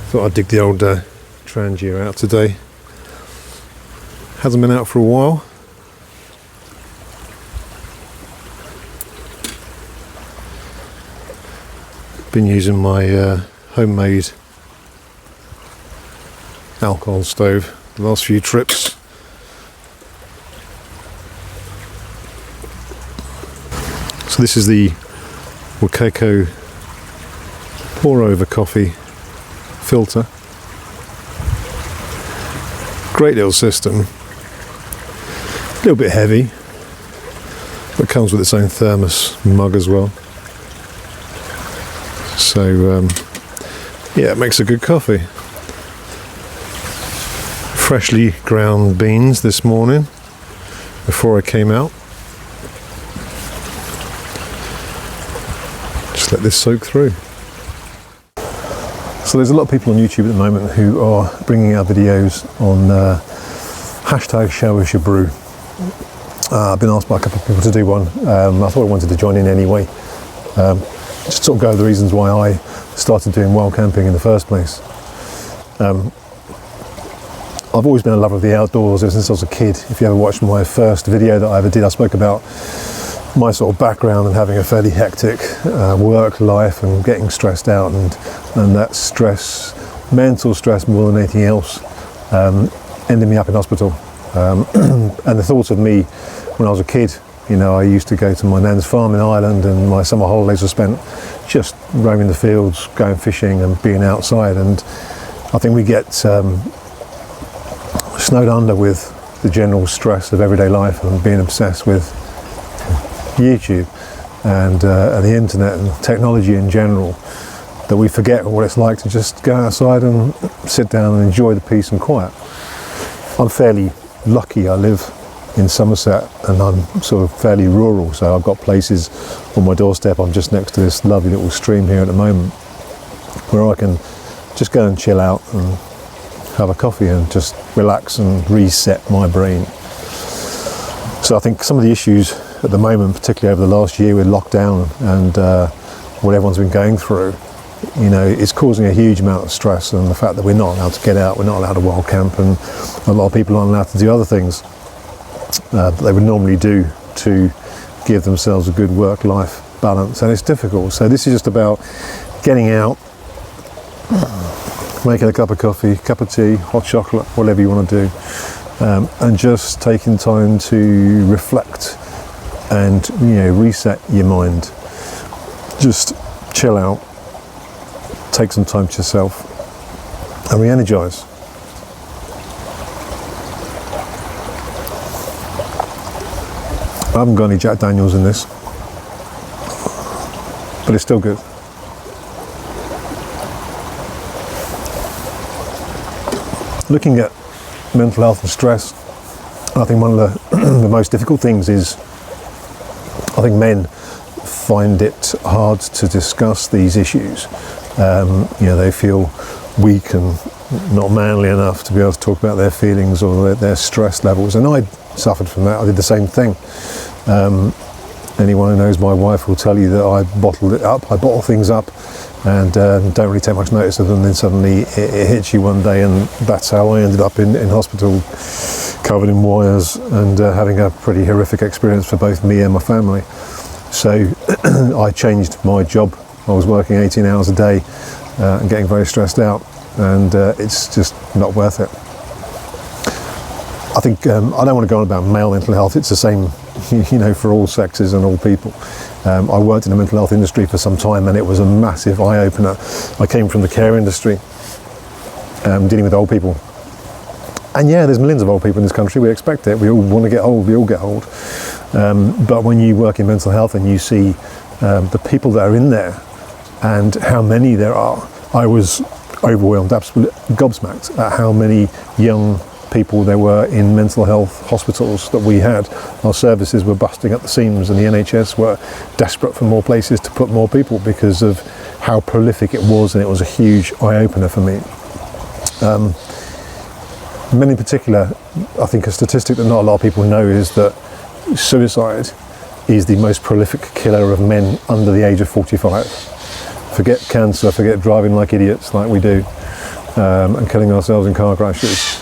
Thought I'd dig the old Trangia out today. Hasn't been out for a while. Been using my homemade alcohol stove the last few trips. So this is the Wakako pour over coffee filter. Great little system. A little bit heavy, but comes with its own thermos mug as well. So yeah, it makes a good coffee. Freshly ground beans this morning before I came out. Just let this soak through. So there's a lot of people on YouTube at the moment who are bringing out videos on hashtag showusyourbrew. I've been asked by a couple of people to do one. I thought I wanted to join in anyway. Just sort of go over the reasons why I started doing wild camping in the first place. I've always been a lover of the outdoors ever since I was a kid. If you ever watched my first video that I ever did, I spoke about my sort of background and having a fairly hectic work life and getting stressed out, and that stress, mental stress more than anything else, ended me up in hospital. And the thought of me when I was a kid, you know, I used to go to my nan's farm in Ireland, and my summer holidays were spent just roaming the fields, going fishing and being outside. And I think we get snowed under with the general stress of everyday life and being obsessed with YouTube and the internet and technology in general, that we forget what it's like to just go outside and sit down and enjoy the peace and quiet. I'm fairly lucky. I live in Somerset and I'm sort of fairly rural, so I've got places on my doorstep. I'm just next to this lovely little stream here at the moment where I can just go and chill out and have a coffee and just relax and reset my brain. So I think some of the issues at the moment, particularly over the last year with lockdown and what everyone's been going through, you know, it's causing a huge amount of stress, and the fact that we're not allowed to get out, we're not allowed to wild camp, and a lot of people aren't allowed to do other things that they would normally do to give themselves a good work-life balance, and it's difficult. So this is just about getting out, making a cup of coffee, cup of tea, hot chocolate, whatever you want to do, and just taking time to reflect and, you know, reset your mind. Just chill out, take some time to yourself and re-energize. I haven't got any Jack Daniels in this, but it's still good. Looking at mental health and stress, I think one of the most difficult things is, I think men find it hard to discuss these issues. You know, they feel weak and not manly enough to be able to talk about their feelings or their stress levels, and I suffered from that. I did the same thing. Anyone who knows my wife will tell you that I bottled it up. I bottle things up and don't really take much notice of them, then suddenly it hits you one day, and that's how I ended up in hospital, covered in wires and having a pretty horrific experience for both me and my family. So I changed my job. I was working 18 hours a day and getting very stressed out, and it's just not worth it. I think I don't want to go on about male mental health. It's the same, you know, for all sexes and all people. I worked in the mental health industry for some time, and it was a massive eye-opener. I came from the care industry, dealing with old people. And yeah, there's millions of old people in this country. We expect it. We all want to get old. We all get old. But when you work in mental health and you see the people that are in there and how many there are, I was overwhelmed, absolutely gobsmacked at how many young people there were in mental health hospitals that we had. Our services were busting at the seams, and the NHS were desperate for more places to put more people because of how prolific it was, and it was a huge eye-opener for me. Men in particular, I think a statistic that not a lot of people know is that suicide is the most prolific killer of men under the age of 45. Forget cancer, forget driving like idiots like we do. and killing ourselves in car crashes.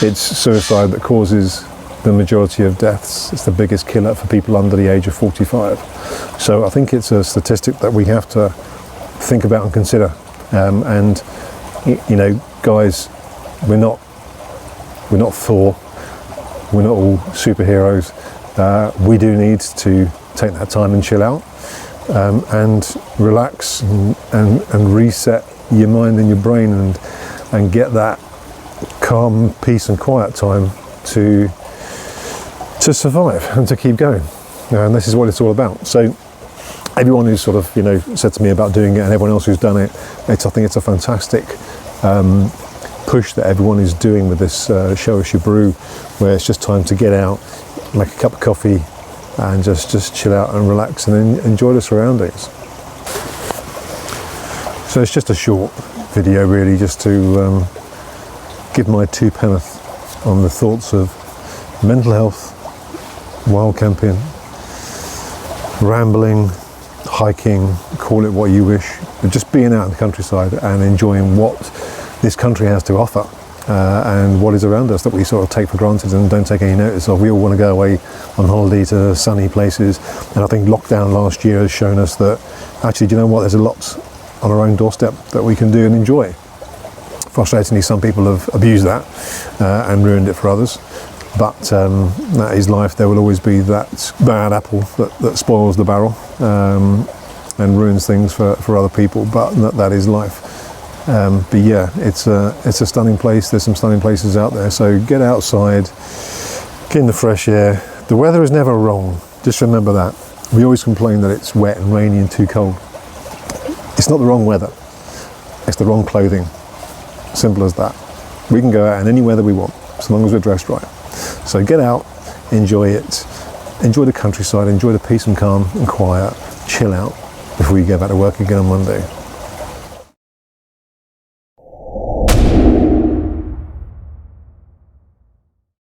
It's suicide that causes the majority of deaths. It's the biggest killer for people under the age of 45. So I think it's a statistic that we have to think about and consider. And you know, guys, we're not Thor. We're not all superheroes. We do need to take that time and chill out, and relax and reset your mind and your brain, and get that calm, peace and quiet time to survive and to keep going. And this is what it's all about. So everyone who's sort of, you know, said to me about doing it, and everyone else who's done it, I think it's a fantastic push that everyone is doing with this Show Us Your Brew, where it's just time to get out, make a cup of coffee, and just chill out and relax and enjoy the surroundings. So it's just a short video, really, just to give my 2 penneth on the thoughts of mental health, wild camping, rambling, hiking, call it what you wish, but just being out in the countryside and enjoying what this country has to offer, and what is around us that we sort of take for granted and don't take any notice of. We all want to go away on holiday to sunny places, and I think lockdown last year has shown us that actually, do you know what, there's a lot on our own doorstep that we can do and enjoy. Frustratingly, some people have abused that and ruined it for others, but that is life. There will always be that bad apple that spoils the barrel and ruins things for other people, but that is life. But yeah, it's a stunning place. There's some stunning places out there, so get outside, get in the fresh air. The weather is never wrong, just remember that. We always complain that it's wet and rainy and too cold. It's not the wrong weather, it's the wrong clothing. Simple as that. We can go out in any weather we want, as long as we're dressed right. So get out, enjoy it, enjoy the countryside, enjoy the peace and calm and quiet, chill out before you go back to work again on Monday.